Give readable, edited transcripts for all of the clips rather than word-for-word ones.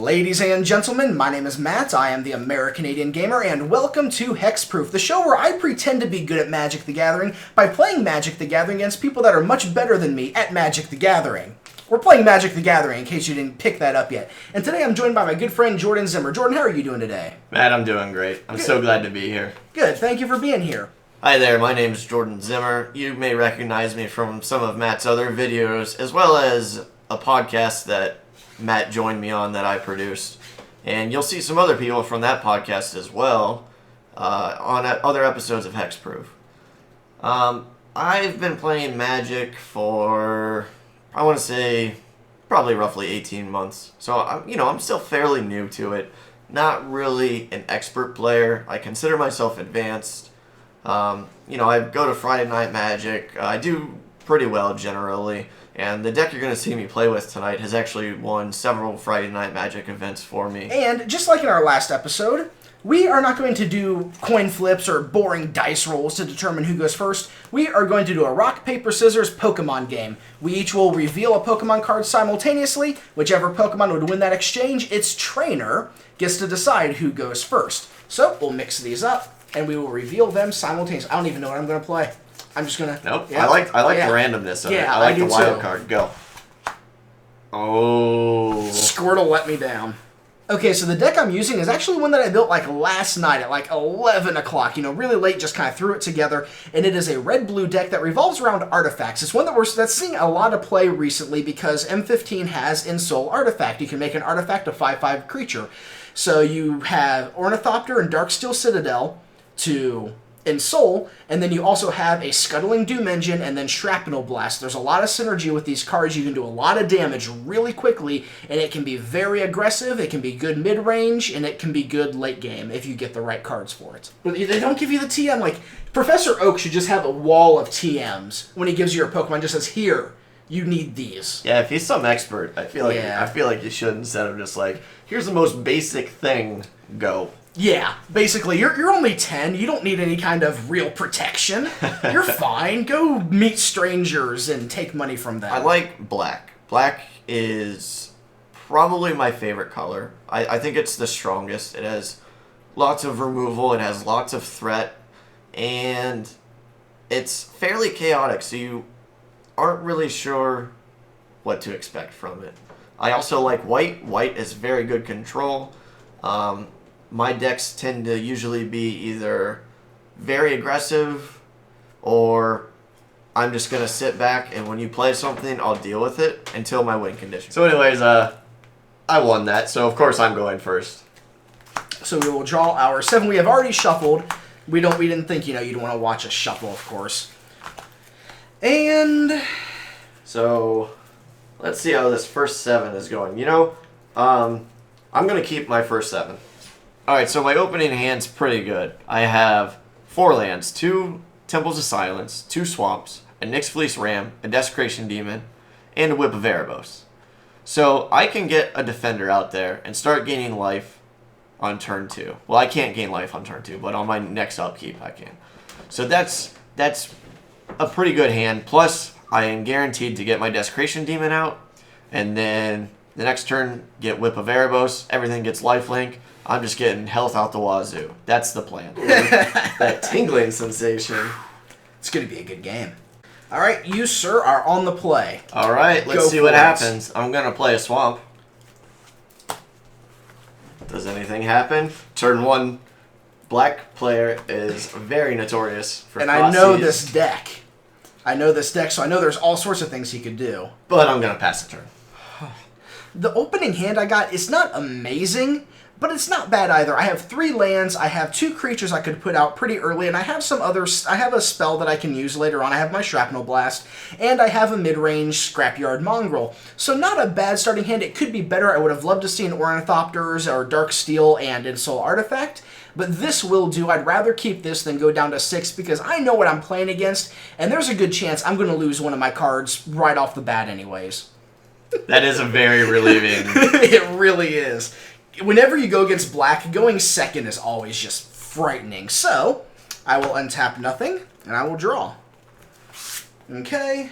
Ladies and gentlemen, my name is Matt, I am the American-Canadian Gamer, and welcome to Hexproof, the show where I pretend to be good at Magic the Gathering by playing Magic the Gathering against people that are much better than me at Magic the Gathering. We're playing Magic the Gathering, in case you didn't pick that up yet. And today I'm joined by my good friend Jordan Zimmer. Jordan, how are you doing today? Matt, I'm doing great. I'm so glad to be here. Good, thank you for being here. Hi there, my name is Jordan Zimmer. You may recognize me from some of Matt's other videos, as well as a podcast that Matt joined me on that I produced. And you'll see some other people from that podcast as well on other episodes of Hexproof. I've been playing Magic for, I want to say, probably roughly 18 months. So, I'm still fairly new to it. Not really an expert player. I consider myself advanced. I go to Friday Night Magic. I do pretty well generally. And the deck you're going to see me play with tonight has actually won several Friday Night Magic events for me. And just like in our last episode, we are not going to do coin flips or boring dice rolls to determine who goes first. We are going to do a rock, paper, scissors Pokemon game. We each will reveal a Pokemon card simultaneously. Whichever Pokemon would win that exchange, its trainer gets to decide who goes first. So we'll mix these up, and we will reveal them simultaneously. I don't even know what I'm going to play. I'm just gonna. Nope. Yeah. I like the randomness of it. I like the wild card. Go. Oh. Squirtle let me down. Okay, so the deck I'm using is actually one that I built like last night at like 11 o'clock. Really late, just kind of threw it together. And it is a red-blue deck that revolves around artifacts. It's one that's seeing a lot of play recently because M15 has Ensoul Artifact. You can make an artifact a 5/5 creature. So you have Ornithopter and Darksteel Citadel to Ensoul, and then you also have a Scuttling Doom Engine and then Shrapnel Blast. There's a lot of synergy with these cards. You can do a lot of damage really quickly, and it can be very aggressive, it can be good mid-range, and it can be good late game if you get the right cards for it. But they don't give you the TM. Like, Professor Oak should just have a wall of TMs when he gives you your Pokemon, just says, here, you need these. Yeah, if he's some expert, I feel like you should, instead of just like, here's the most basic thing, go. Yeah, basically, you're only 10. You don't need any kind of real protection. You're fine. Go meet strangers and take money from them. I like black. Black is probably my favorite color. I think it's the strongest. It has lots of removal. It has lots of threat. And it's fairly chaotic, so you aren't really sure what to expect from it. I also like white. White is very good control. My decks tend to usually be either very aggressive or I'm just going to sit back and when you play something, I'll deal with it until my win condition. So anyways, I won that, so of course I'm going first. So we will draw our 7. We have already shuffled. We didn't think, you'd want to watch us shuffle, of course. And so let's see how this first 7 is going. I'm going to keep my first 7. Alright, so my opening hand's pretty good. I have 4 lands, 2 Temples of Silence, 2 Swamps, a Nyx Fleece Ram, a Desecration Demon, and a Whip of Erebos. So I can get a Defender out there and start gaining life on turn 2. Well, I can't gain life on turn 2, but on my next upkeep I can. So that's a pretty good hand. Plus, I am guaranteed to get my Desecration Demon out, and then the next turn, get Whip of Erebos, everything gets lifelink. I'm just getting health out the wazoo. That's the plan. That tingling sensation. It's going to be a good game. All right, you, sir, are on the play. All right, let's see what happens. I'm going to play a Swamp. Does anything happen? Turn 1, black player is very notorious for And I know this deck. So I know there's all sorts of things he could do. But I'm going to pass the turn. The opening hand I got is not amazing, but it's not bad either. I have 3 lands, I have 2 creatures I could put out pretty early, and I have some others. I have a spell that I can use later on. I have my Shrapnel Blast, and I have a mid-range Scrapyard Mongrel. So not a bad starting hand. It could be better. I would have loved to see an Ornithopters or Darksteel and Ensoul Artifact, but this will do. I'd rather keep this than go down to 6 because I know what I'm playing against, and there's a good chance I'm going to lose one of my cards right off the bat anyways. That is a very relieving. It really is. Whenever you go against black, going second is always just frightening. So, I will untap nothing, and I will draw. Okay.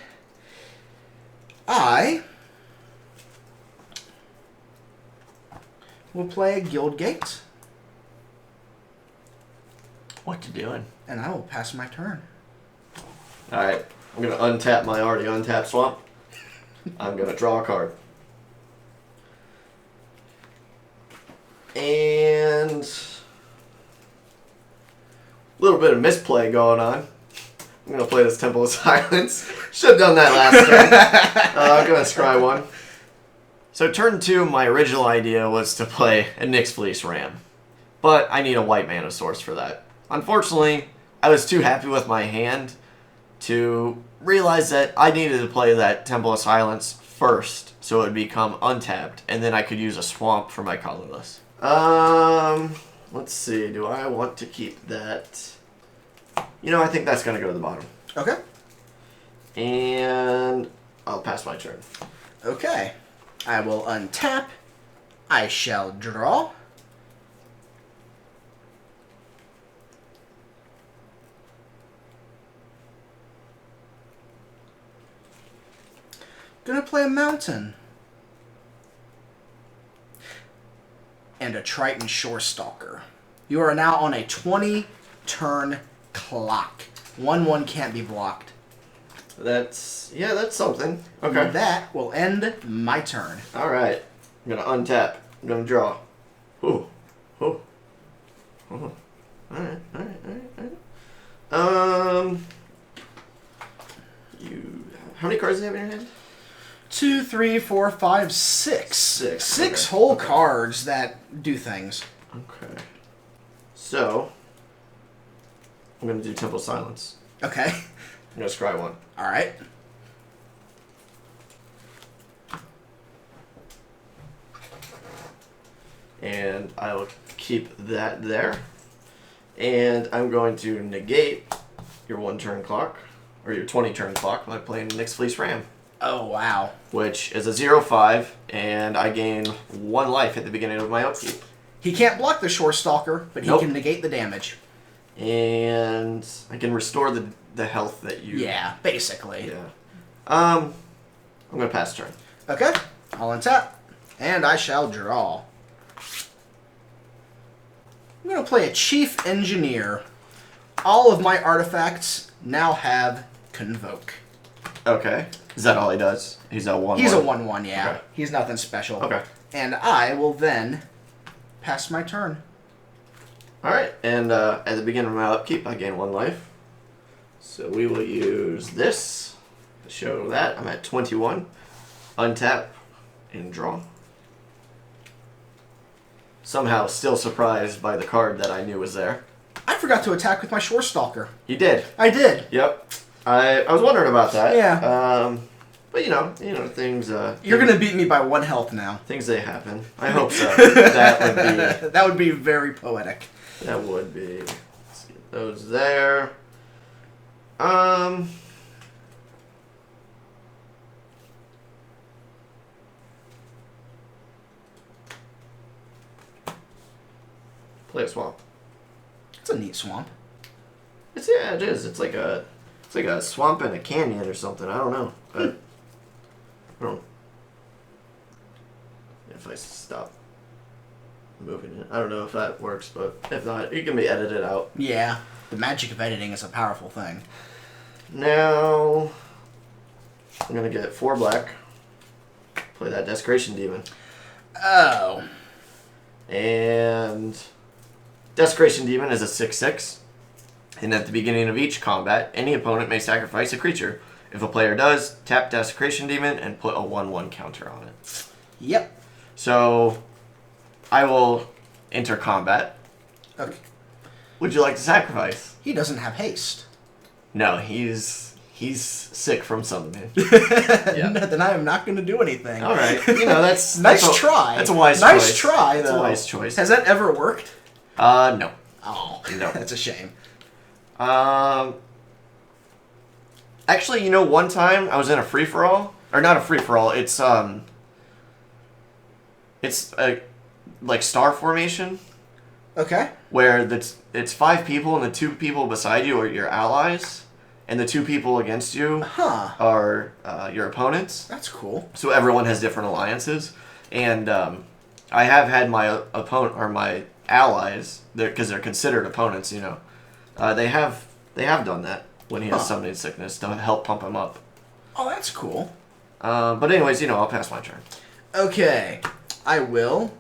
will play a Guild Gate, What you doing? and I will pass my turn. Alright, I'm going to untap my already untapped swamp. I'm going to draw a card. And a little bit of misplay going on. I'm going to play this Temple of Silence. Should have done that last turn. I'm going to scry one. So turn 2, my original idea was to play a Nyx Fleece Ram. But I need a white mana source for that. Unfortunately, I was too happy with my hand to realize that I needed to play that Temple of Silence first so it would become untapped, and then I could use a swamp for my colorless. Let's see. Do I want to keep that? I think that's going to go to the bottom. Okay. And I'll pass my turn. Okay. I will untap. I shall draw. Gonna play a mountain. And a Triton Shore Stalker. You are now on a 20-turn clock. 1/1 can't be blocked. That's something. Okay. And that will end my turn. Alright. I'm gonna untap. I'm gonna draw. Ooh. Ooh. Ooh. Alright. How many cards do you have in your hand? 2, 3, 4, 5, 6. Six Okay. whole cards that do things. Okay. So, I'm gonna do Temple Silence. Okay. I'm gonna scry one. Alright. And I will keep that there. And I'm going to negate your 1-turn clock, or your 20-turn clock, by playing Nyx Fleece Ram, Oh, wow. which is a 0/5, and I gain 1 life at the beginning of my upkeep. He can't block the Shore Stalker, but he Nope. can negate the damage. And I can restore the health that you... Yeah, basically. Yeah. I'm going to pass turn. Okay. I'll untap. And I shall draw. I'm going to play a Chief Engineer. All of my artifacts now have Convoke. Okay. Is that all he does? He's a 1/1? He's a 1/1, yeah. Okay. He's nothing special. Okay. And I will then pass my turn. Alright, and at the beginning of my upkeep, I gain 1 life. So we will use this to show that. I'm at 21. Untap and draw. Somehow still surprised by the card that I knew was there. I forgot to attack with my Shore Stalker. You did. I did. Yep. I was wondering about that. Yeah. But things... You're going to beat me by 1 health now. Things they happen. I hope so. That would be... That would be very poetic. That would be. Let's get those there. Play a swamp. It's a neat swamp. It is. It's like a swamp and a canyon or something. I don't know. But I don't. If I stop moving it, I don't know if that works. But if not, it can be edited out. Yeah. The magic of editing is a powerful thing. Now I'm gonna get 4 black. Play that Desecration Demon. Oh. And Desecration Demon is a 6/6. And at the beginning of each combat, any opponent may sacrifice a creature. If a player does, tap Desecration Demon and put a 1/1 counter on it. Yep. So I will enter combat. Okay. Would you like to sacrifice? He doesn't have haste. No, he's sick from something. Then I am not going to do anything. All right. That's Nice that's try. That's a wise choice. Nice try, though. That's a wise choice. Has that ever worked? No. Oh, No. That's a shame. Actually, one time I was in a free-for-all, or not a free-for-all, it's a, like, star formation, Okay. where it's 5 people, and the 2 people beside you are your allies, and the 2 people against you Huh. are your opponents, That's cool. so everyone has different alliances, and I have had my opponent or my allies, because they're considered opponents, you know. They have done that when he has summoning sickness to help pump him up. Oh, that's cool. But anyways, you know, I'll pass my turn. Okay, I will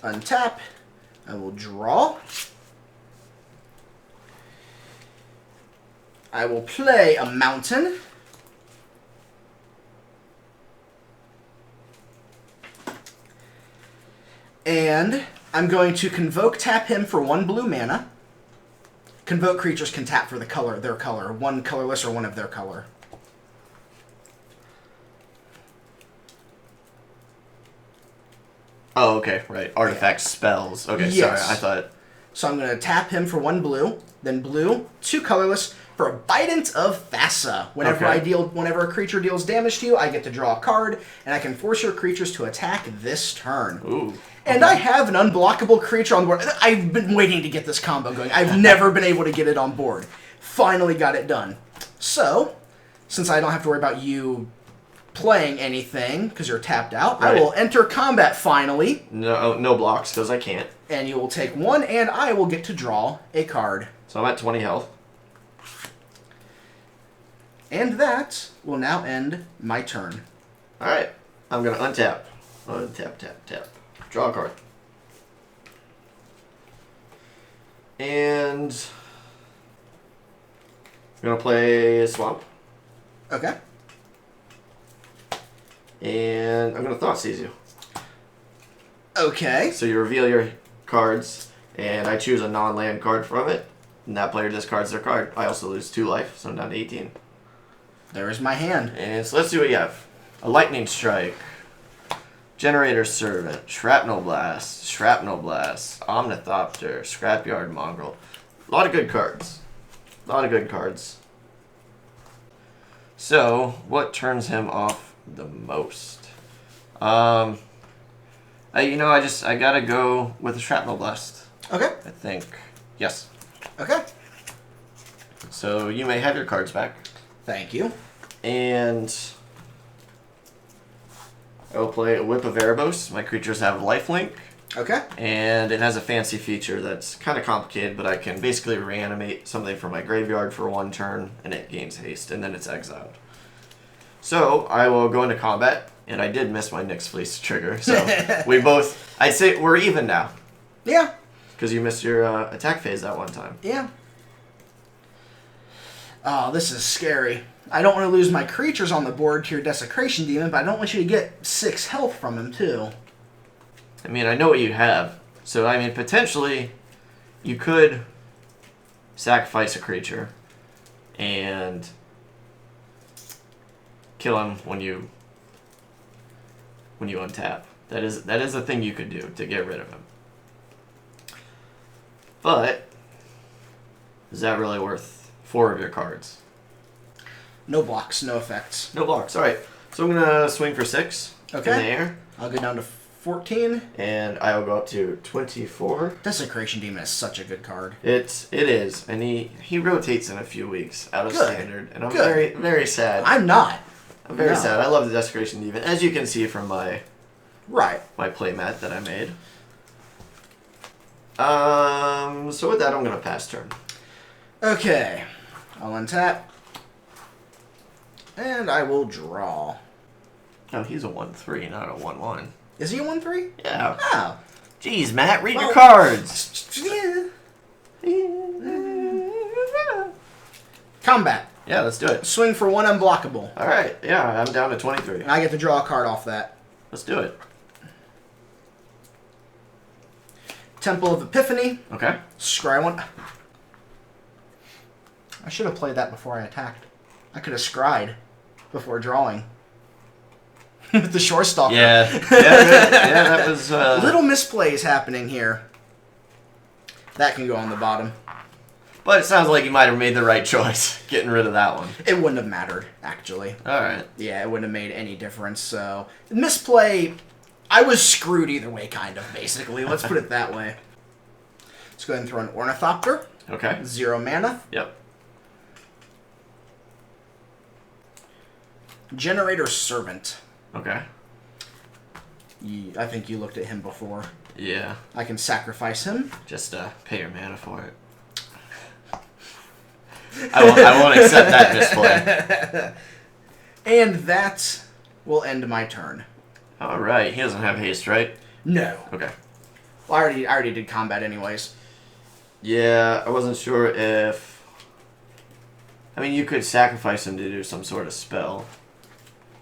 untap. I will draw. I will play a mountain. And I'm going to Convoke tap him for 1 blue mana. Convoke creatures can tap for their color. 1 colorless or 1 of their color. Oh, okay, right. Artifact spells. Okay, Yes. sorry, I thought... So I'm going to tap him for 1 blue, then blue, 2 colorless, for a Bident of Thassa. Whenever whenever a creature deals damage to you, I get to draw a card, and I can force your creatures to attack this turn. Ooh. And I have an unblockable creature on board. I've been waiting to get this combo going. I've never been able to get it on board. Finally got it done. So, since I don't have to worry about you playing anything, because you're tapped out, Right. I will enter combat finally. No blocks, because I can't. And you will take 1, and I will get to draw a card. So I'm at 20 health. And that will now end my turn. Alright, I'm going to untap. Untap, tap. Draw a card. And I'm going to play Swamp. Okay. And I'm going to Thought Seize you. Okay. So you reveal your cards, and I choose a non-land card from it, and that player discards their card. I also lose 2 life, so I'm down to 18. There is my hand. And so let's see what you have. A Lightning Strike, Generator Servant, Shrapnel Blast, Omnithopter, Scrapyard Mongrel. A lot of good cards. So, what turns him off the most? I gotta go with the Shrapnel Blast. Okay. I think. Yes. Okay. So you may have your cards back. Thank you. And I will play a Whip of Erebos. My creatures have lifelink. Okay. And it has a fancy feature that's kind of complicated, but I can basically reanimate something from my graveyard for 1 turn, and it gains haste, and then it's exiled. So I will go into combat, and I did miss my Nyx Fleece trigger, so I'd say we're even now. Yeah. Because you missed your attack phase that one time. Yeah. Oh, this is scary. I don't want to lose my creatures on the board to your Desecration Demon, but I don't want you to get 6 health from him, too. I mean, I know what you have. So, I mean, potentially, you could sacrifice a creature and kill him when you untap. That is a thing you could do to get rid of him. But is that really worth 4 of your cards? No blocks, no effects. No blocks. All right. So I'm gonna swing for 6 in the air. I'll go down to 14. And I will go up to 24. Desecration Demon is such a good card. It is, and he rotates in a few weeks out of standard, and I'm Good. very, very sad. I'm not. I'm very sad. I love the Desecration Demon, as you can see from my playmat that I made. So with that, I'm gonna pass turn. Okay. I'll untap. And I will draw. Oh, he's a 1/3, not a 1/1. Is he a 1/3? Yeah. Oh. Jeez, Matt, read your cards. Combat. Yeah, let's do it. Swing for 1 unblockable. All right. Yeah, I'm down to 23. And I get to draw a card off that. Let's do it. Temple of Epiphany. Okay. Scry 1. I should have played that before I attacked. I could have scried before drawing. With the Shore Stalker. Yeah, that was... Little misplays happening here. That can go on the bottom. But it sounds like you might have made the right choice, getting rid of that one. It wouldn't have mattered, actually. Alright. Yeah, it wouldn't have made any difference, so... Misplay... I was screwed either way, kind of, basically. Let's put it that way. Let's go ahead and throw an Ornithopter. Okay. 0 mana. Yep. Generator Servant. Okay. I think you looked at him before. Yeah. I can sacrifice him. Just pay your mana for it. I won't accept that misplay. And that will end my turn. All right. He doesn't have haste, right? No. Okay. Well, I already did combat anyways. Yeah, I wasn't sure if... I mean, you could sacrifice him to do some sort of spell.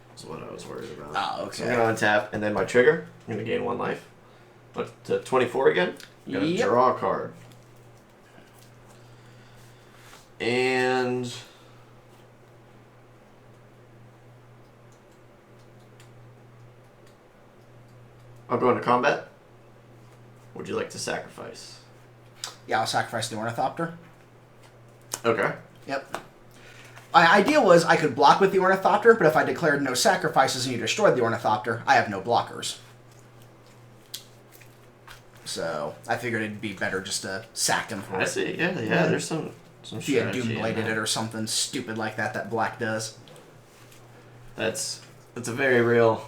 That's what I was worried about. Oh, okay. So I'm going to untap, and then my trigger, I'm going to gain 1 life. Up to 24 again. I'm going to draw a card. And... I'll go into combat. Would you like to sacrifice? Yeah, I'll sacrifice the Ornithopter. Okay. Yep. My idea was I could block with the Ornithopter, but if I declared no sacrifices and you destroyed the Ornithopter, I have no blockers. So I figured it'd be better just to sack him for it. I see. Yeah. There's some If you had strategy in Doombladed that. it or something stupid like that black does. That's a very real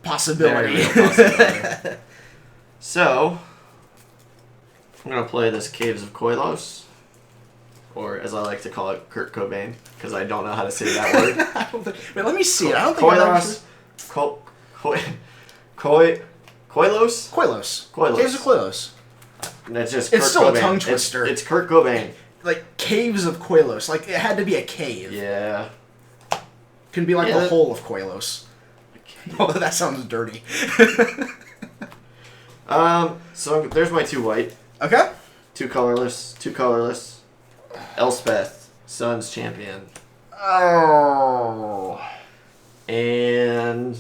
Possibility. Very real possibility. So, I'm going to play this Caves of Koilos, or as I like to call it, Kurt Cobain, because I don't know how to say that word. Wait, let me see it. I don't think Koilos. Koilos? Koilos. Caves of Koilos. That's just It's Kurt still a Cobain. tongue twister. It's Kurt Cobain. Like, Caves of Koilos. Like, it had to be a cave. Yeah. Can be like Yeah, the hole of Koilos. Oh, that sounds dirty. So there's my 2 white. Okay. 2 colorless. Elspeth, Sun's champion. Oh. And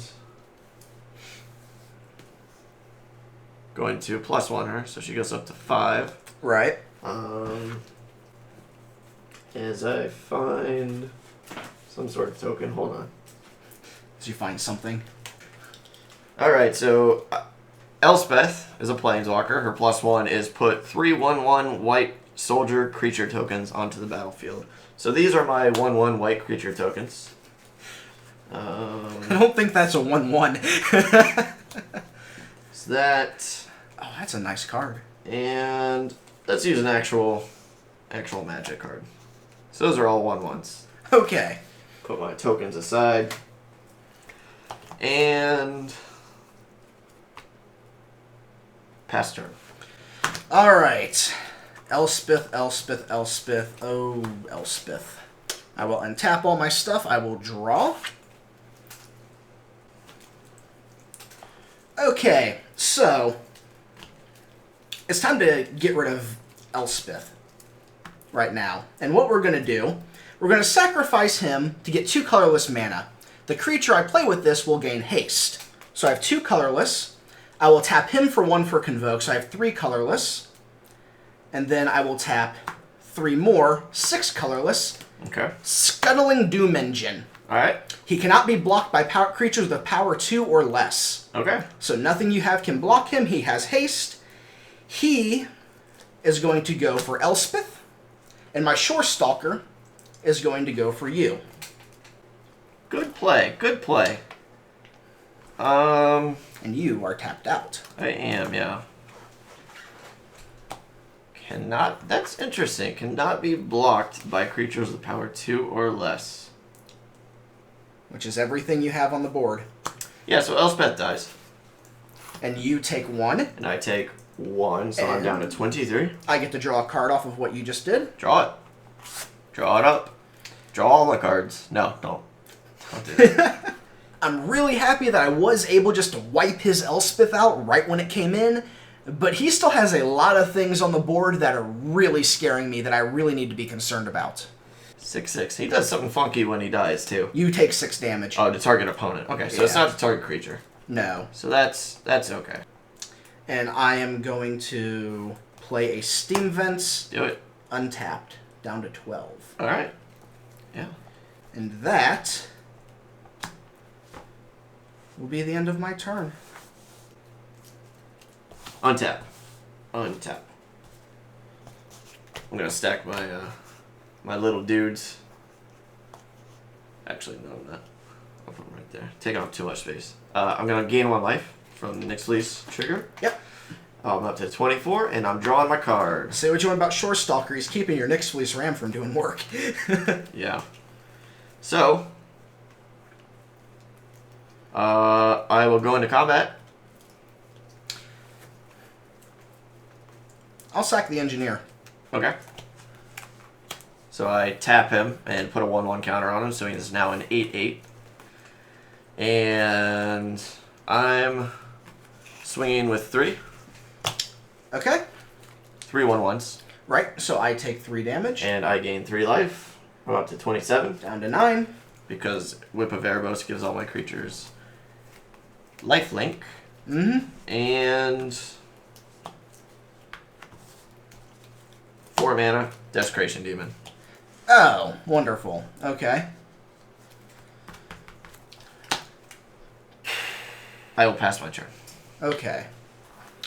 going to +1 her, so she goes up to 5. Right. As I find some sort of token. Hold on. As you find something. Alright, so Elspeth is a planeswalker. Her +1 is put 3/1/1 white soldier creature tokens onto the battlefield. So these are my 1/1 white creature tokens. I don't think that's a 1/1. So that... Oh, that's a nice card. And let's use an actual magic card. So those are all 1/1s. Okay. Put my tokens aside. And... pass turn. Alright. Elspeth. Oh, Elspeth. I will untap all my stuff. I will draw. Okay, so it's time to get rid of Elspeth right now. And what we're going to do, we're going to sacrifice him to get 2 colorless mana. The creature I play with this will gain haste. So I have 2 colorless. I will tap him for 1 for Convoke, so I have 3 colorless. And then I will tap 3 more, 6 colorless. Okay. Scuttling Doom Engine. Alright. He cannot be blocked by creatures with power 2 or less. Okay. So nothing you have can block him. He has haste. He is going to go for Elspeth. And my Shore Stalker is going to go for you. Good play. Good play. And you are tapped out. I am, yeah. Cannot... That's interesting. Cannot be blocked by creatures with power 2 or less. Which is everything you have on the board. Yeah, so Elspeth dies. And you take 1. And I take 1, so I'm down to 23. I get to draw a card off of what you just did. Draw it. Draw it up. Draw all the cards. No, don't. Don't do that. I'm really happy that I was able just to wipe his Elspeth out right when it came in. But he still has a lot of things on the board that are really scaring me that I really need to be concerned about. 6/6. He does something funky when he dies, too. You take 6 damage. Oh, to target opponent. Okay, so it's Yeah. not to target creature. No. So that's okay. And I am going to play a Steam Vents Do it. untapped down to 12. Alright. Yeah. And that will be the end of my turn. Untap. Untap. I'm gonna stack my my little dudes. Actually, no, I'm not. I'll put them right there. Taking up too much space. I'm gonna gain 1 life. from the Nick's Fleece trigger. Yep. I'm up to 24, and I'm drawing my card. Say what you want about Shore Stalker. He's keeping your Nick's Fleece Ram from doing work. Yeah. So, I will go into combat. I'll sack the Engineer. Okay. So I tap him and put a 1/1 counter on him, so he is now an 8/8. And I'm swinging with 3. Okay. 3 1/1s. Right, so I take 3 damage. And I gain 3 life. I'm up to 27. Down to 9. Because Whip of Erebos gives all my creatures lifelink. Mm-hmm. And 4 mana, Desecration Demon. Oh, wonderful. Okay. I will pass my turn. Okay.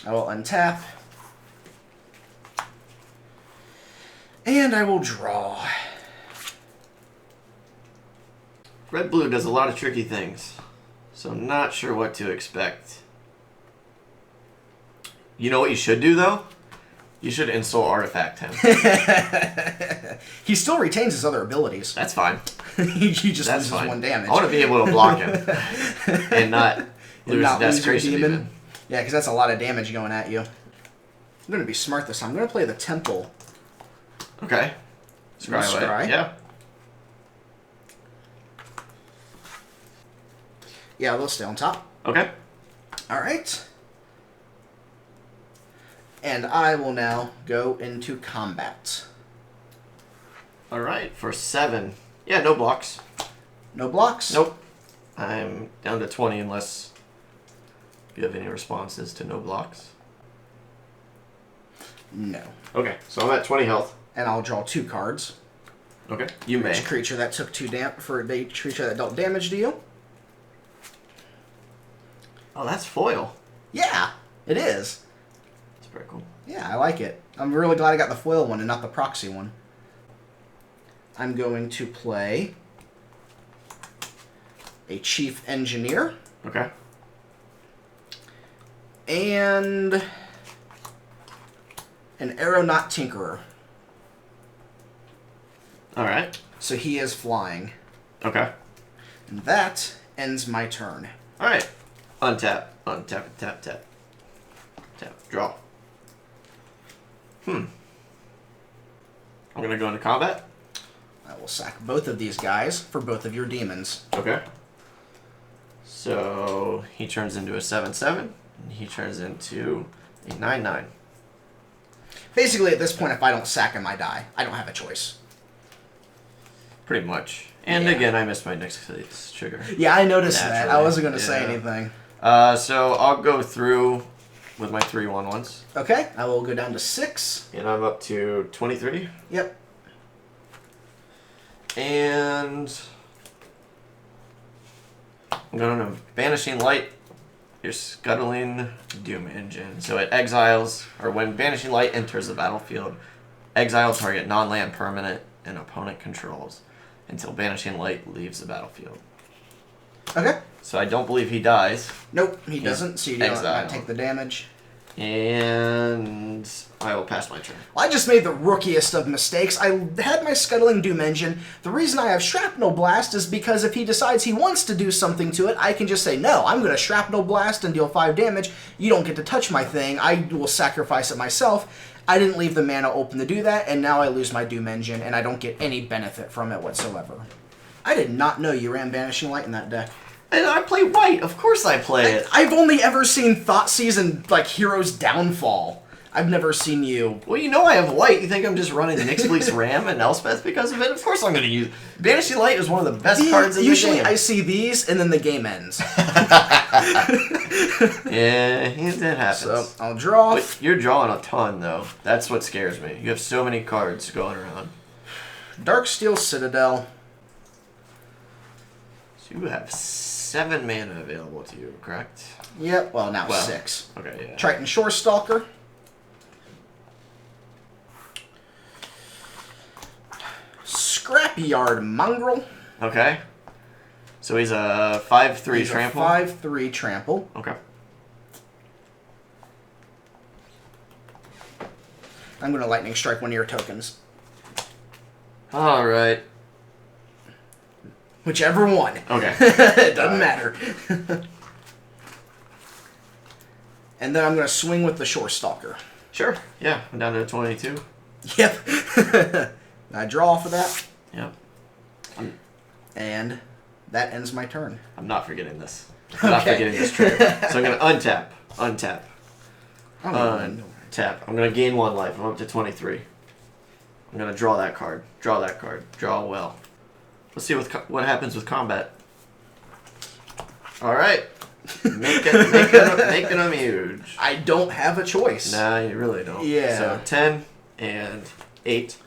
I will untap. And I will draw. Red-blue does a lot of tricky things, so I'm not sure what to expect. You know what you should do, though? You should Insult Artifact him. He still retains his other abilities. That's fine. he just That's loses fine. 1 damage. I want to be able to block him and not lose not lose your Desecration Demon. Yeah, because that's a lot of damage going at you. I'm going to be smart this time. I'm going to play the Temple. Okay. Scry away. Scry. Yeah. Yeah, they'll stay on top. Okay. Alright. And I will now go into combat. Alright, for 7. Yeah, no blocks. No blocks? Nope. I'm down to 20 unless you have any responses to no blocks. No. Okay, so I'm at 20 health. And I'll draw 2 cards. Okay. You may. Each creature that took 2 for each creature that dealt damage to you. Oh, that's foil. Yeah, it is. That's pretty cool. Yeah, I like it. I'm really glad I got the foil one and not the proxy one. I'm going to play a Chief Engineer. Okay. And an Aeronaut Tinkerer. Alright. So he is flying. Okay. And that ends my turn. Alright. Untap. Untap. Tap. Tap. Tap. Draw. I'm going to go into combat. I will sack both of these guys for both of your demons. Okay. So he turns into a 7/7. And he turns into a 9/9. Basically, at this point, if I don't sack him, I die. I don't have a choice. Pretty much. And Yeah. again, I missed my next trigger. Yeah, I noticed that. I Naturally. wasn't going to say Yeah. anything. So I'll go through with my 3 1/1s. Okay, I will go down to 6. And I'm up to 23. Yep. And I'm going to Banishing Light. You're scuttling Doom Engine. So it exiles, or when Banishing Light enters the battlefield, exile target non-land permanent and opponent controls until Banishing Light leaves the battlefield. Okay. So I don't believe he dies. Nope, he doesn't, so you don't exiled. take the damage. And I will pass my turn. Well, I just made the rookiest of mistakes. I had my Scuttling Doom Engine. The reason I have Shrapnel Blast is because if he decides he wants to do something to it, I can just say, no, I'm going to Shrapnel Blast and deal 5 damage. You don't get to touch my thing. I will sacrifice it myself. I didn't leave the mana open to do that, and now I lose my Doom Engine, and I don't get any benefit from it whatsoever. I did not know you ran Banishing Light in that deck. And I play white. Of course I play it. I've only ever seen Thoughtseize and, like, Hero's Downfall. I've never seen you. Well, you know I have white. You think I'm just running Nick's Fleece Ram and Elspeth because of it? Of course I'm going to use... Banishing Light is one of the best cards in the game. Usually I see these, and then the game ends. Yeah, that happens. So, I'll draw. But you're drawing a ton, though. That's what scares me. You have so many cards going around. Darksteel Citadel. So you have 7 mana available to you, correct? Yep, well, now Well, 6. Okay, yeah. Triton Shore Stalker. Scrapyard Mongrel. Okay. So he's a 5/3 He's a trample? 5/3 trample. Okay. I'm going to lightning strike one of your tokens. All right. Whichever one. Okay. It doesn't matter. And then I'm going to swing with the Shore Stalker. Sure. Yeah, I'm down to 22. Yep. I draw off of that. Yep. And that ends my turn. I'm not forgetting this. I'm not forgetting this trigger. So I'm going to untap. Tap. I'm going to gain 1 life. I'm up to 23. I'm going to draw that card. Draw that card. Draw well. Let's see what happens with combat. All right. Making them huge. I don't have a choice. Nah, you really don't. Yeah. So 10 and 8.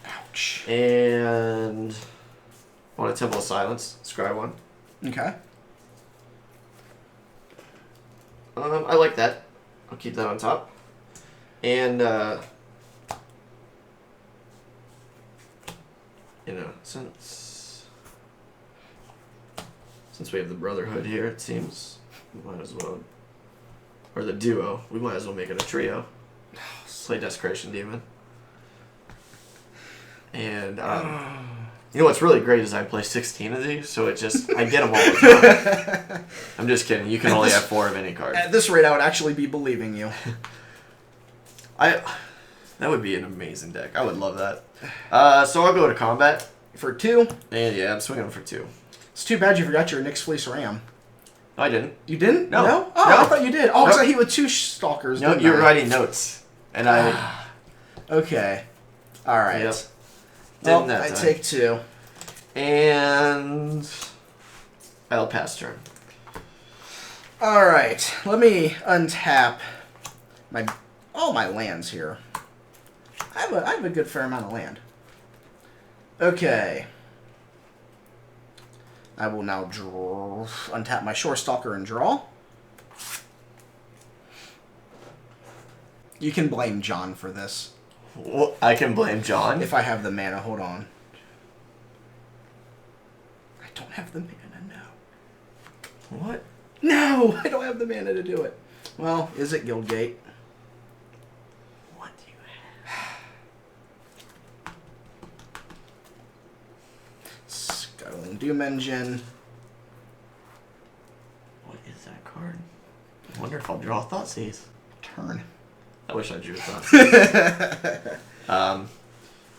Ouch. And I want a Temple of Silence. Scry 1. Okay. I like that. I'll keep that on top. And since we have the Brotherhood here, it seems we might as well, or the duo, we might as well make it a trio. Play Desecration Demon. And you know what's really great is I play 16 of these, so it just I get them all the time. I'm just kidding. You can only have 4 of any card. At this rate, I would actually be believing you. That would be an amazing deck. I would love that. So I'll go to combat. For 2. And yeah, I'm swinging for 2. It's too bad you forgot your Nyx Fleece Ram. No, I didn't. You didn't? No. No? Oh, No. I thought you did. Oh, because Nope. I hit with 2 stalkers. No, didn't you were I? writing notes. And I Okay. All right. Yep. Well, didn't that I time. take 2. And I'll pass turn. All right. Let me untap all my lands here. I have a good fair amount of land. Okay. I will now untap my Shore Stalker and draw. You can blame John for this. Well, I can blame John. If I have the mana, hold on. I don't have the mana, no. What? No, I don't have the mana to do it. Well, is it Guildgate? What do you have? Scuttling Doom Engine. What is that card? I wonder if I'll draw Thoughtseize. Turn. I wish I drew Thoughtseize.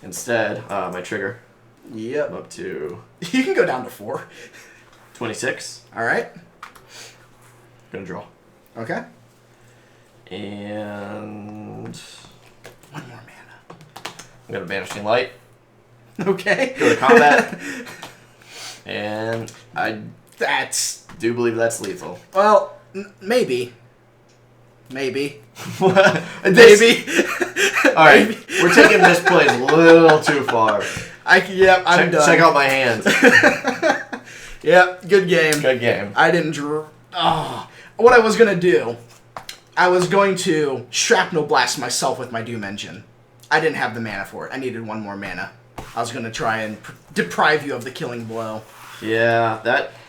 Instead, my trigger. Yep. I'm up to You can go down to 4. 26. All right. Gonna draw. Okay. And 1 more mana. I'm gonna Banishing Light. Okay. Go to combat. And I That's... do believe that's lethal. Well, maybe. Maybe. Maybe. Alright, we're taking this place a little too far. Yep, I'm done. Check out my hands. Yep, good game. Good game. I didn't draw... Oh. What I was going to do, I was going to Shrapnel Blast myself with my Doom Engine. I didn't have the mana for it. I needed 1 more mana. I was going to try and deprive you of the killing blow. Yeah,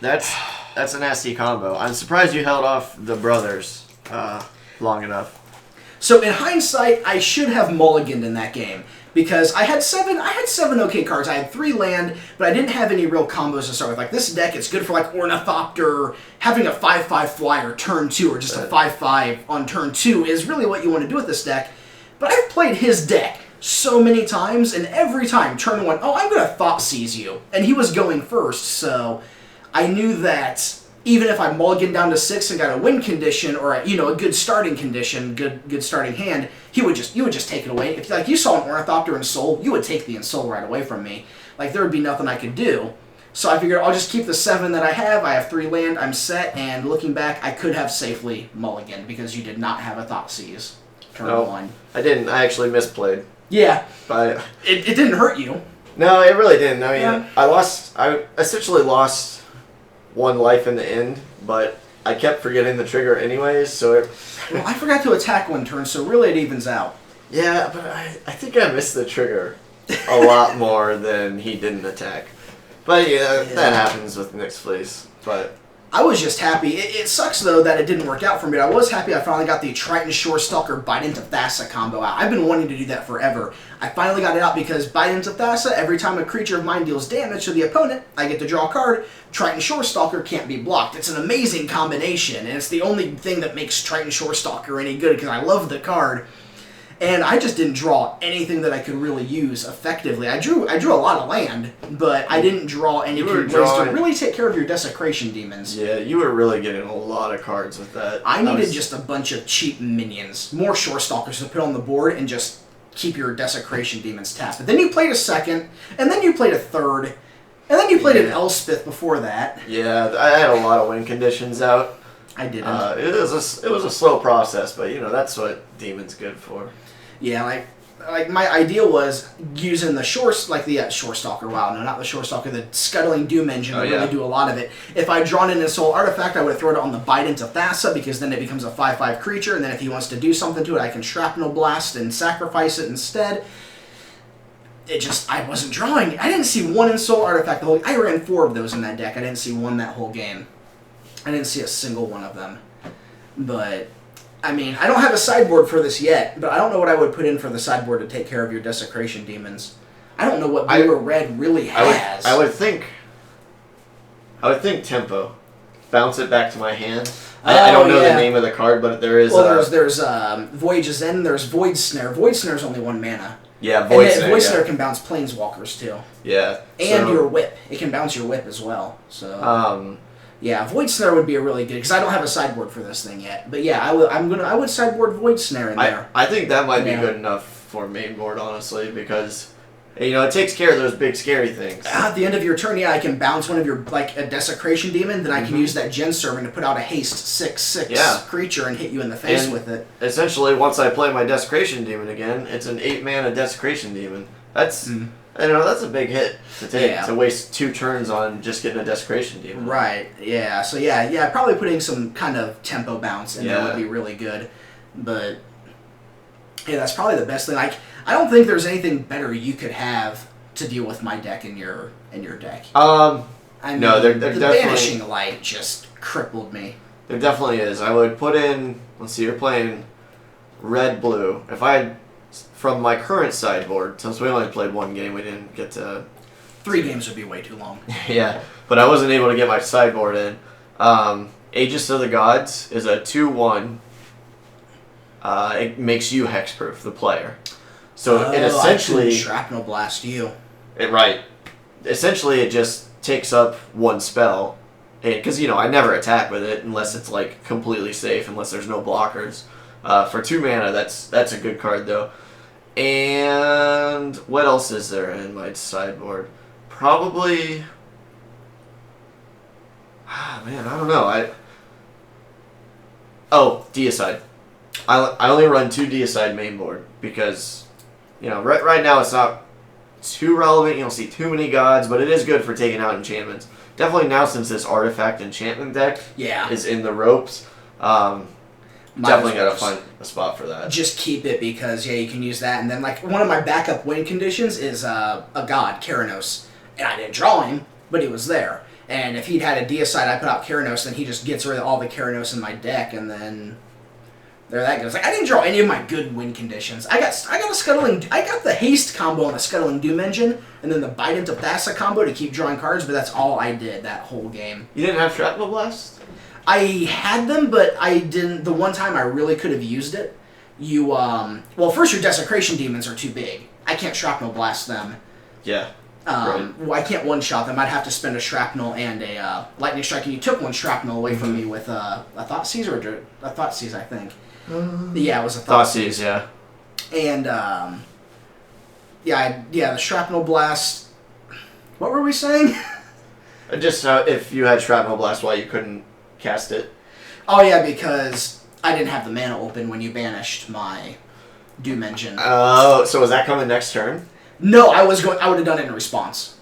that's a nasty combo. I'm surprised you held off the brothers long enough. So in hindsight, I should have mulliganed in that game because I had 7 okay cards. I had 3 land, but I didn't have any real combos to start with. Like this deck, it's good for like Ornithopter, having a 5/5 flyer turn 2 or just a 5/5 on turn 2 is really what you want to do with this deck. But I've played his deck so many times, and every time turn 1, oh, I'm going to Thoughtseize you. And he was going first, so I knew that even if I mulliganed down to 6 and got a win condition or a good starting condition, good starting hand, you would just take it away. If like you saw an Ornithopter and Soul, you would take the Ensoul right away from me. Like there would be nothing I could do. So I figured I'll just keep the 7 that I have. I have 3 land. I'm set. And looking back, I could have safely mulliganed because you did not have a Thoughtseize turn 1. I didn't. I actually misplayed. Yeah. But It didn't hurt you. no, it really didn't. I mean, Yeah. I essentially lost 1 life in the end, but I kept forgetting the trigger anyways, so Well, I forgot to attack 1 turn, so really it evens out. yeah, but I think I missed the trigger a lot more than he didn't attack. But yeah, that happens with Nyx Fleece. But I was just happy. It sucks, though, that it didn't work out for me. I was happy I finally got the Triton Shorestalker Bite into Thassa combo out. I've been wanting to do that forever. I finally got it out because Bite into Thassa, every time a creature of mine deals damage to the opponent, I get to draw a card. Triton Shorestalker can't be blocked. It's an amazing combination, and it's the only thing that makes Triton Shorestalker any good because I love the card. And I just didn't draw anything that I could really use effectively. I drew a lot of land, but I didn't draw any ways to really take care of your Desecration Demons. Yeah, you were really getting a lot of cards with that. I needed just a bunch of cheap minions, more Shorestalkers to put on the board and just keep your Desecration Demons tapped. But then you played a second, and then you played a third, and then you played an Elspeth before that. Yeah, I had a lot of win conditions out. I didn't. It was a slow process, but that's what Demon's good for. Yeah, like my idea was using the Shorestalker. Wow, no, not the Shorestalker. The Scuttling Doom Engine would really do a lot of it. If I'd drawn in a Soul Artifact, I would have thrown it on the Bite into Thassa because then it becomes a 5/5 creature, and then if he wants to do something to it, I can Shrapnel Blast and sacrifice it instead. I wasn't drawing. I didn't see one in Soul Artifact. I ran 4 of those in that deck. I didn't see one that whole game. I didn't see a single one of them. But I mean, I don't have a sideboard for this yet, but I don't know what I would put in for the sideboard to take care of your Desecration Demons. I don't know what blue or red really has. I would think Tempo. Bounce it back to my hand. I don't know the name of the card, but there is. Well, there's Voyage's End. There's Void Snare. Void Snare's only 1 mana. Yeah, Void Snare. Void Snare can bounce Planeswalkers too. Yeah, and your Whip. It can bounce your Whip as well. So. Yeah, Void Snare would be a really good because I don't have a sideboard for this thing yet. But yeah, I would sideboard Void Snare in there. I think that might be good enough for main board, honestly, because it takes care of those big scary things. At the end of your turn, I can bounce one of your a Desecration Demon, then I can use that Gen Serving to put out a haste 6/6 creature and hit you in the face with it. Essentially, once I play my Desecration Demon again, it's an 8-mana Desecration Demon. That's that's a big hit to take, to waste 2 turns on just getting a Desecration Demon. Right, yeah. So probably putting some kind of tempo bounce in there would be really good. But yeah, that's probably the best thing. I don't think there's anything better you could have to deal with my deck in your deck. No, they're the definitely... Banishing Light just crippled me. There definitely is. I would put in, let's see, you're playing red-blue. If I had, from my current sideboard, since we only played 1 game, we didn't get to... 3 games would be way too long. Yeah, but I wasn't able to get my sideboard in. Aegis of the Gods is a 2/1. It makes you hexproof, the player. So it essentially... I can Shrapnel Blast you. Right. Essentially, it just takes up 1 spell. Because, I never attack with it unless it's, completely safe, unless there's no blockers. For 2 mana, that's a good card, though. And what else is there in my sideboard? Probably... man, I don't know. Deicide. I only run 2 Deicide main board because, right now it's not too relevant. You don't see too many gods, but it is good for taking out enchantments. Definitely now since this artifact enchantment deck is in the ropes. Definitely got to find a spot for that. Just keep it because, you can use that. And then, one of my backup win conditions is a god, Keranos. And I didn't draw him, but he was there. And if he'd had a Deicide, I put out Keranos, then he just gets rid of all the Keranos in my deck, and then there that goes. I didn't draw any of my good win conditions. I got the haste combo on the Scuttling Doom Engine, and then the Bite into Thassa combo to keep drawing cards, but that's all I did that whole game. You didn't have Shrapnel Blast? I had them, but I didn't. The one time I really could have used it, first your Desecration Demons are too big. I can't Shrapnel Blast them. Yeah. I can't one-shot them. I'd have to spend a Shrapnel and a Lightning Strike, and you took 1 Shrapnel away from me with a Thoughtseize or a Thoughtseize, I think. Yeah, it was a Thoughtseize, yeah. And, the Shrapnel Blast... What were we saying? Just if you had Shrapnel Blast, why you couldn't cast it. Oh, yeah, because I didn't have the mana open when you banished my Doom Engine. Oh, so was that coming next turn? No, I would have done it in response.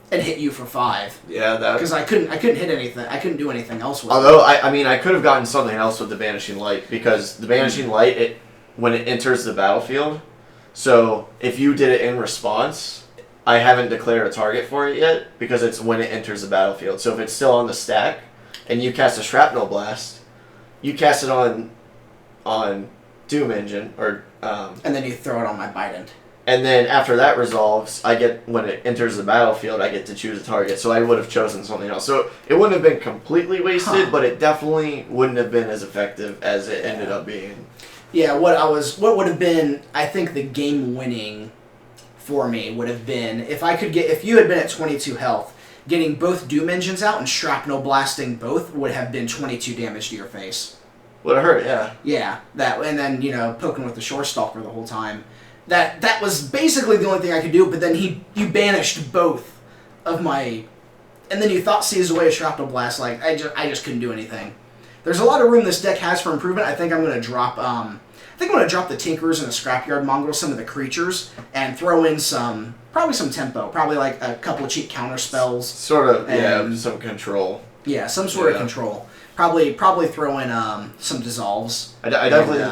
And hit you for 5. Yeah, that... Because I couldn't hit anything. I couldn't do anything else with it. I could have gotten something else with the Banishing Light, because the Banishing Light, when it enters the battlefield, so if you did it in response, I haven't declared a target for it yet, because it's when it enters the battlefield. So if it's still on the stack, and you cast a Shrapnel Blast, you cast it on Doom Engine, or and then you throw it on my Bident. and then after that resolves, when it enters the battlefield, I get to choose a target. So I would have chosen something else. So it wouldn't have been completely wasted, but it definitely wouldn't have been as effective as it ended up being. Yeah, what would have been, I think the game winning for me would have been if you had been at 22 health, getting both Doom Engines out and Shrapnel Blasting both would have been 22 damage to your face. Would have hurt, yeah. Yeah, and then poking with the Shore Stalker the whole time. That was basically the only thing I could do. But then you banished both of my, and then you Thoughtseize away a Shrapnel Blast. Like I just couldn't do anything. There's a lot of room this deck has for improvement. I think I'm gonna drop the Tinkerers and the Scrapyard Mongrel, some of the creatures, and throw in probably some tempo, probably like a couple of cheap counter spells. Sort of, yeah, some control. Yeah, some sort of control. Probably throw in some dissolves. I definitely.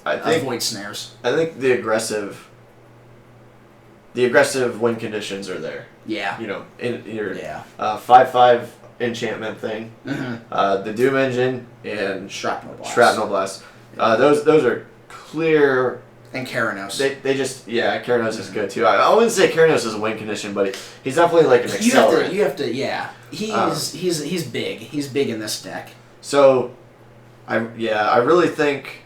I think Void Snares. I think the aggressive win conditions are there. Yeah. In your 5/5 enchantment thing, the Doom Engine and Shrapnel Blast. Those are clear. And Keranos. They just Keranos is good too. I wouldn't say Keranos is a win condition, but he's definitely like an accelerant. You have to he's big. He's big in this deck. So, I really think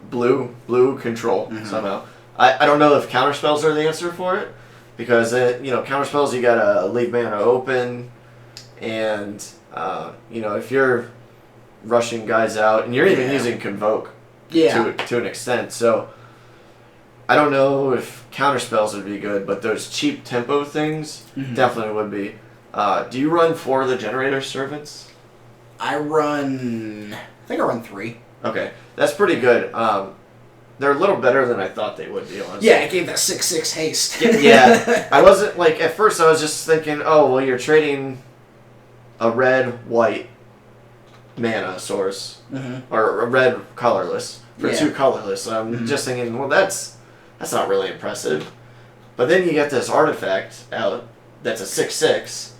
blue control somehow. I don't know if counterspells are the answer for it, because counterspells you gotta leave mana open, and if you're rushing guys out, and you're even using Convoke to an extent. So I don't know if counterspells would be good, but those cheap tempo things definitely would be. Do you run 4 of the Generator Servants? I think I run 3. Okay, that's pretty good. They're a little better than I thought they would be, honestly. Yeah, it gave that 6/6 haste. Yeah, I wasn't at first I was just thinking, oh well, you're trading a red-white mana source or a red colorless for 2 colorless. So I'm just thinking, well, that's not really impressive. But then you get this artifact out that's a 6/6.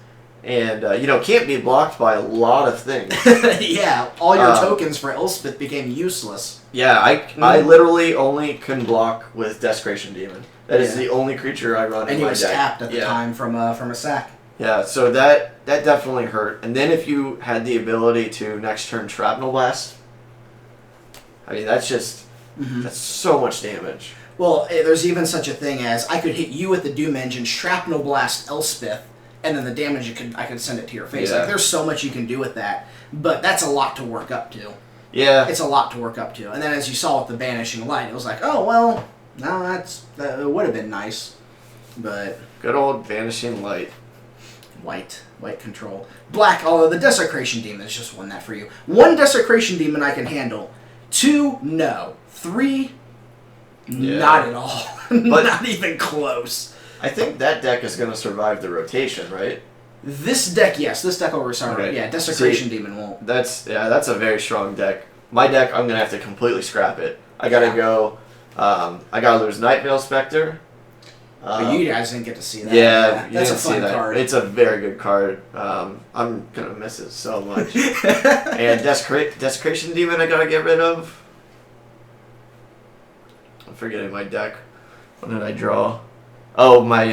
And, can't be blocked by a lot of things. Yeah, all your tokens for Elspeth became useless. Yeah, I literally only can block with Desecration Demon. That is the only creature I run in my deck. And he was tapped at the time from a sack. Yeah, so that definitely hurt. And then if you had the ability to next turn Shrapnel Blast, I mean, that's just, that's so much damage. Well, there's even such a thing as I could hit you with the Doom Engine, Shrapnel Blast Elspeth, and then the damage I could send it to your face. Yeah. Like, there's so much you can do with that, but that's a lot to work up to. Yeah. It's a lot to work up to. And then as you saw with the Banishing Light, it was like, oh, well, no, that would have been nice. But... Good old Vanishing Light. White control. Black, although the Desecration Demon has just won that for you. 1 Desecration Demon I can handle. 2, no. 3, not at all. Not even close. I think that deck is going to survive the rotation, right? This deck, yes. This deck will survive. Okay. Yeah, Desecration Demon won't. That's a very strong deck. My deck, I'm going to have to completely scrap it. I got to go... I got to lose Nightveil Spectre. But you guys didn't get to see that. Yeah, that's a fun card. It's a very good card. I'm going to miss it so much. And Desecration Demon I got to get rid of. I'm forgetting my deck. What did I draw? Oh, my...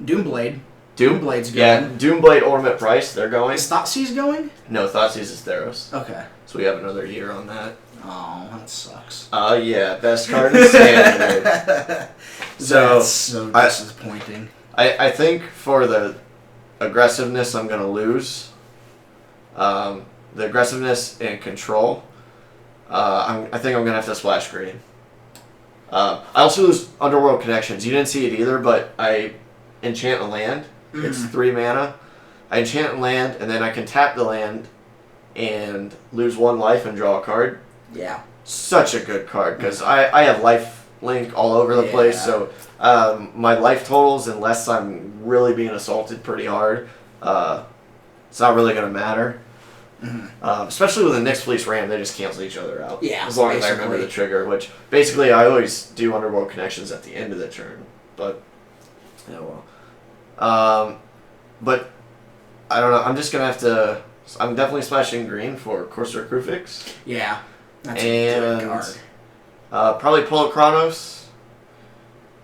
Doomblade. Doomblade's going. Yeah, Doomblade, Ornament Price, they're going. Is Thoughtseize going? No, Thoughtseize is Theros. Okay. So we have another year on that. Oh, that sucks. Yeah, best card in Standard. So that's so disappointing. I think for the aggressiveness I'm going to lose. The aggressiveness and control. I think I'm going to have to splash green. I also lose Underworld Connections. You didn't see it either, but I enchant a land. It's 3 mana. I enchant a land, and then I can tap the land and lose 1 life and draw a card. Yeah. Such a good card, because I have life link all over the place, so my life totals, unless I'm really being assaulted pretty hard, it's not really going to matter. Especially with the Nyx Fleece Ram, they just cancel each other out. Yeah, as long as I remember the trigger, which basically I always do Underworld Connections at the end of the turn. But, oh well. But I don't know. I'm just gonna have to. I'm definitely splashing green for Corsair Crewfix. Yeah, that's a good card. Probably Polo Chronos.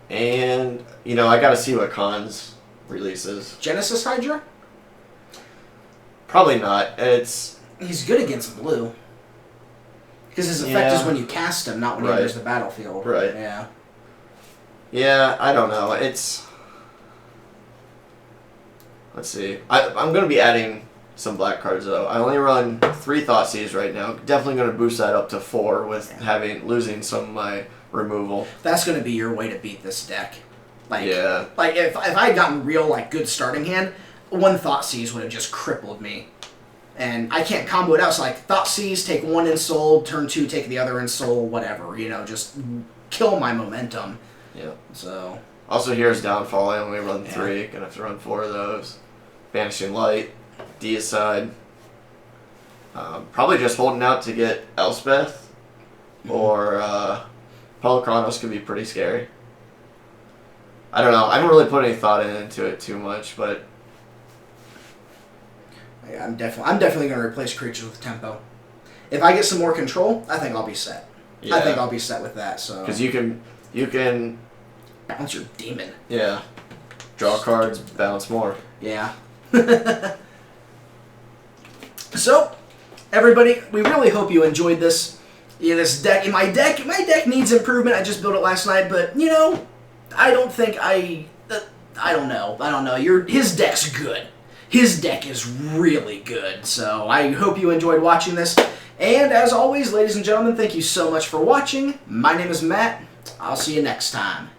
And, you know, I gotta see what Cons releases. Genesis Hydra? Probably not. He's good against blue. Because his effect is when you cast him, not when he enters the battlefield. Right. Yeah. Yeah, I don't know. Let's see. I'm going to be adding some black cards, though. I only run 3 Thoughtseize right now. Definitely going to boost that up to 4 with losing some of my removal. That's going to be your way to beat this deck. Like if I had gotten real good starting hand, 1 Thoughtseize would have just crippled me. And I can't combo it out, so Thoughtseize, take 1 Ensoul, turn 2, take the other Ensoul, whatever, just kill my momentum. Yeah. So. Also, here's Downfall. I only run 3. Gonna have to run 4 of those. Vanishing Light, Deicide. Probably just holding out to get Elspeth, or Polo Chronos could be pretty scary. I don't know. I haven't really put any thought into it too much, but. Yeah, I'm definitely going to replace creatures with tempo. If I get some more control, I think I'll be set. Yeah. I think I'll be set with that. So because you can bounce your demon. Yeah, draw cards, bounce more. Yeah. So, everybody, we really hope you enjoyed this. Yeah, this deck. My deck needs improvement. I just built it last night, but I don't think I don't know. His deck's good. His deck is really good, so I hope you enjoyed watching this. And as always, ladies and gentlemen, thank you so much for watching. My name is Matt. I'll see you next time.